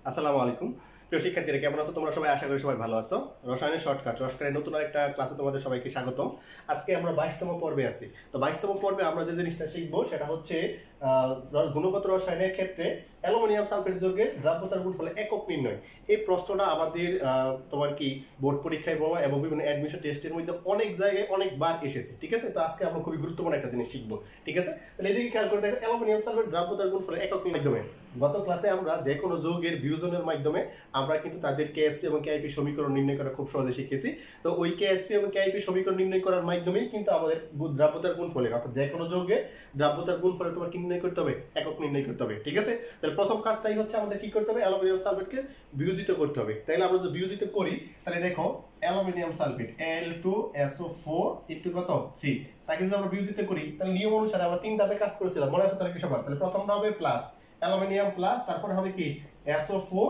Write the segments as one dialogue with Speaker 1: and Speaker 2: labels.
Speaker 1: আসসালামু আলাইকুম প্রিয় শিক্ষার্থীরা, কেমন আছো তোমরা সবাই? আশা করি সবাই ভালো আছো। রসায়নের শর্টকাট রসায়নের নতুন একটা ক্লাসে তোমাদের সবাইকে স্বাগতম। আজকে আমরা 22তম পর্বে আছি। তো 22তম পর্বে আমরা যে জিনিসটা শিখবো সেটা হচ্ছে গুণগত রসায়নের ক্ষেত্রে অ্যালুমিনিয়াম সালফেট যৌগের দ্রাব্যতার গুণফলে একক নির্ণয়। এই প্রশ্নটা আমাদের তোমার কি বোর্ড পরীক্ষায় বলো এবং বিভিন্ন অ্যাডমিশন টেস্টের মধ্যে অনেক জায়গায় অনেকবার এসেছে। ঠিক আছে, তো আজকে আমরা খুবই গুরুত্বপূর্ণ একটা জিনিস শিখবো। ঠিক আছে, তাহলে এদিকে খেয়াল করে দেখো, অ্যালুমিনিয়াম সালফেট দ্রাব্যতার গুণফলে একক মাধ্যমে গত ক্লাসে আমরা যে কোনো যৌগের বিয়োজনের মাধ্যমে আমরা কিন্তু তাদের কেএসপি এবং কেআইপি সমীকরণ নির্ণয় করা খুব সহজে শিখেছি। তো ওই কেএসপি এবং কেআইপি সমীকরণ নির্ণয় করার মাধ্যমেই কিন্তু আমাদের দ্রাব্যতার গুণফলের অর্থাৎ যে কোনো যৌগে দ্রাব্যতার গুণফলে তোমার কি নির্ণয় করতে হবে? একক নির্ণয় করতে হবে। ঠিক আছে, তাহলে প্রথম কাজটাই হচ্ছে আমাদের কি করতে হবে? অ্যালুমিনিয়াম সালফেটকে বিয়োজিত করতে হবে। তাহলে আমরা যদি বিয়োজিত করি তাহলে দেখো অ্যালুমিনিয়াম সালফেট Al2SO4 ইনটু কত 3, তাকে যদি আমরা বিয়োজিত করি তাহলে নিয়ম অনুসারে আমরা তিন ধাপে কাজ করেছিলাম, মনে আছে তাহলে কি সবার? তাহলে প্রথমটা হবে প্লাস অ্যালুমিনিয়াম প্লাস, তারপরে হবে কি SO4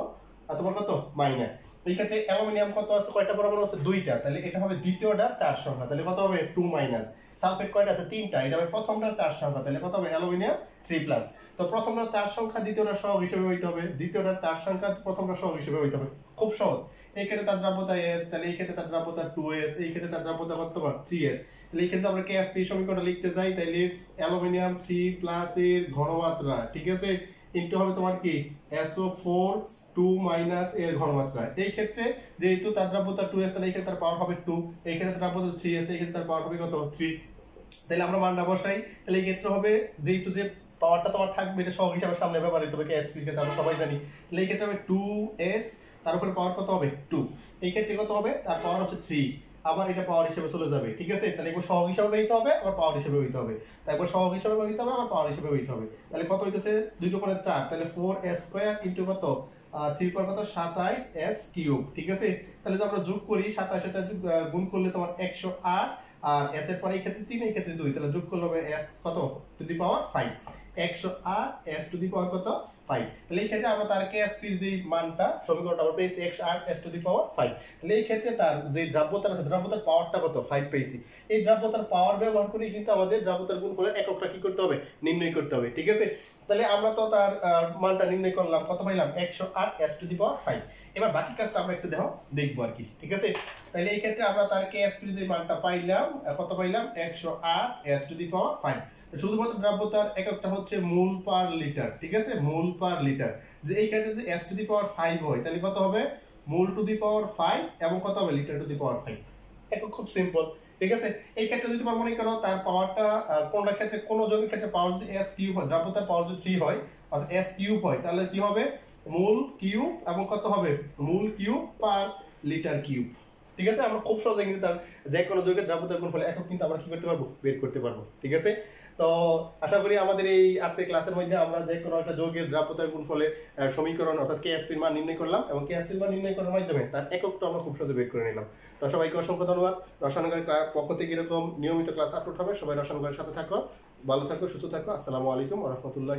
Speaker 1: আর তোমার কত মাইনাস। এই ক্ষেত্রে অ্যালুমিনিয়াম কত আছে, কয়টা পরমাণু আছে? দুইটা, তাহলে এটা হবে দ্বিতীয়টার চার সংখ্যা, তাহলে কত হবে 2 মাইনাস। সালফেট কয়টা আছে? তিনটা, এটা হবে প্রথমটার চার সংখ্যা, তাহলে কত হবে অ্যালুমিনিয়াম 3 প্লাস। তো প্রথমটার চার সংখ্যা দ্বিতীয়টার সহগ হিসেবে হইতে হবে, দ্বিতীয়টার চার সংখ্যা প্রথমটার সহগ হিসেবে হইতে হবে। খুব সহজ। এই ক্ষেত্রে তার দ্রাব্যতা S, তাহলে এই ক্ষেত্রে তার দ্রাব্যতা 2S, এই ক্ষেত্রে তার দ্রাব্যতা কত হবে 3S। তাহলে এই ক্ষেত্রে আমরা কেএসপি সমীকরণটা লিখতে যাই, তাইলে অ্যালুমিনিয়াম 3 প্লাস এর ঘনমাত্রা, ঠিক আছে, ইনটু হবে তোমার কি SO4 2 মাইনাস এর ঘনমাত্রা। এই ক্ষেত্রে যেহেতু তার দ্রাব্যতা 2S, তাহলে এই ক্ষেত্রে তার পাওয়ার হবে 2, এই ক্ষেত্রে তার দ্রাব্যতা 3S, এই ক্ষেত্রে তার পাওয়ার হবে কত 3। তাহলে আমরা মানটা বসাই, তাহলে এই ক্ষেত্রে হবে যেহেতু যে পাওয়ারটা তোমার থাকবে এটা সহগ হিসাবে সামনে ব্যবহার হতে হবে কেএসপি এর ক্ষেত্রে আমরা সবাই জানি। তাহলে এই ক্ষেত্রে হবে 2S, তার উপরে পাওয়ার কত হবে 2, এই ক্ষেত্রে কত হবে তার পাওয়ার হচ্ছে 3, আবার এটা পাওয়ার হিসেবে চলে যাবে। ঠিক আছে, তাহলে একবার সহগ হিসেবে হইতে হবে, আবার পাওয়ার হিসেবে হইতে হবে, তারপর সহগ হিসেবে হইতে হবে, আবার পাওয়ার হিসেবে হইতে হবে। তাহলে কত হইতেছে 2 × 4, তাহলে 4s² ইনটু কত 3 পর কত 27s³ ঠিক আছে। তাহলে যদি আমরা যোগ করি 27 এটা গুণ করলে তোমার 108, আর s এর পরে এই ক্ষেত্রে 3, এই ক্ষেত্রে 2, তাহলে যোগ করলে হবে s কত to the power 5, 108 s to the power কত 5। তাহলে এই ক্ষেত্রে আমরা তার কেএসপি এর যে মানটা সমীকরণটা আমরা পেয়েছি 108 s টু দি পাওয়ার 5। তাহলে এই ক্ষেত্রে তার যে দ্রাব্যতার আছে, দ্রাব্যতার পাওয়ারটা কত 5 পেয়েছি। এই দ্রাব্যতার পাওয়ার ব্যবহার করে কিন্তু আমাদের দ্রাব্যতার গুণফলের এককটা কি করতে হবে? নির্ণয় করতে হবে। ঠিক আছে, তাহলে আমরা তো তার মানটা নির্ণয় করলাম, কত পাইলাম 108 s টু দি পাওয়ার 5। এবার বাকি কাজটা আমরা একটু দেখবো আর কি। ঠিক আছে, তাহলে এই ক্ষেত্রে আমরা তার কেএসপি যে মানটা পাইলাম, কত পাইলাম 108 s টু দি পাওয়ার 5। শুধুমাত্র দ্রাব্যতার এককটা হচ্ছে মোল পার লিটার। ঠিক আছে, মোল পার লিটার। যে এই ক্ষেত্রে যদি s টু দি পাওয়ার 5 হয় তাহলে কত হবে মোল টু দি পাওয়ার 5 এবং কত হবে লিটার টু দি পাওয়ার 5। এটা খুব সিম্পল। ঠিক আছে, এই ক্ষেত্রে যদি তোমরা মনে করো তার পাওয়ারটা কোনটা ক্ষেত্রে কোন যৌগের ক্ষেত্রে পাওয়ার যদি s কিউব হয়, দ্রাব্যতার পাওয়ার যদি 3 হয় অর্থাৎ s কিউব হয়, তাহলে কি হবে মোল কিউব এবং কত হবে মোল কিউব পার লিটার কিউব। ঠিক আছে, আমরা খুব সহজে কিন্তু তার যে কোনো যৌগের দ্রাব্যতার গুণফল একক কিন্তু আমরা কি করতে পারবো? বের করতে পারবো। ঠিক আছে, তো আশা করি আমাদের এই আজকের ক্লাসের মধ্যে আমরা যে কোনো একটা যৌগের দ্রাব্যতার গুণফলের সমীকরণ অর্থাৎ কেএসপি এর মান নির্ণয় করলাম এবং কেএসপি এর মান নির্ণয় করার মাধ্যমে তার এককটা আমরা খুব সহজে বের করে নিলাম। তো সবাইকে অসংখ্য ধন্যবাদ। রসায়নের পক্ষ থেকে এরকম নিয়মিত ক্লাস আপলোড হবে, সবাই রসায়নের সাথে থাকো, ভালো থাকো, সুস্থ থাকো। আসসালামু আলাইকুম ওয়া রাহমাতুল্লাহ।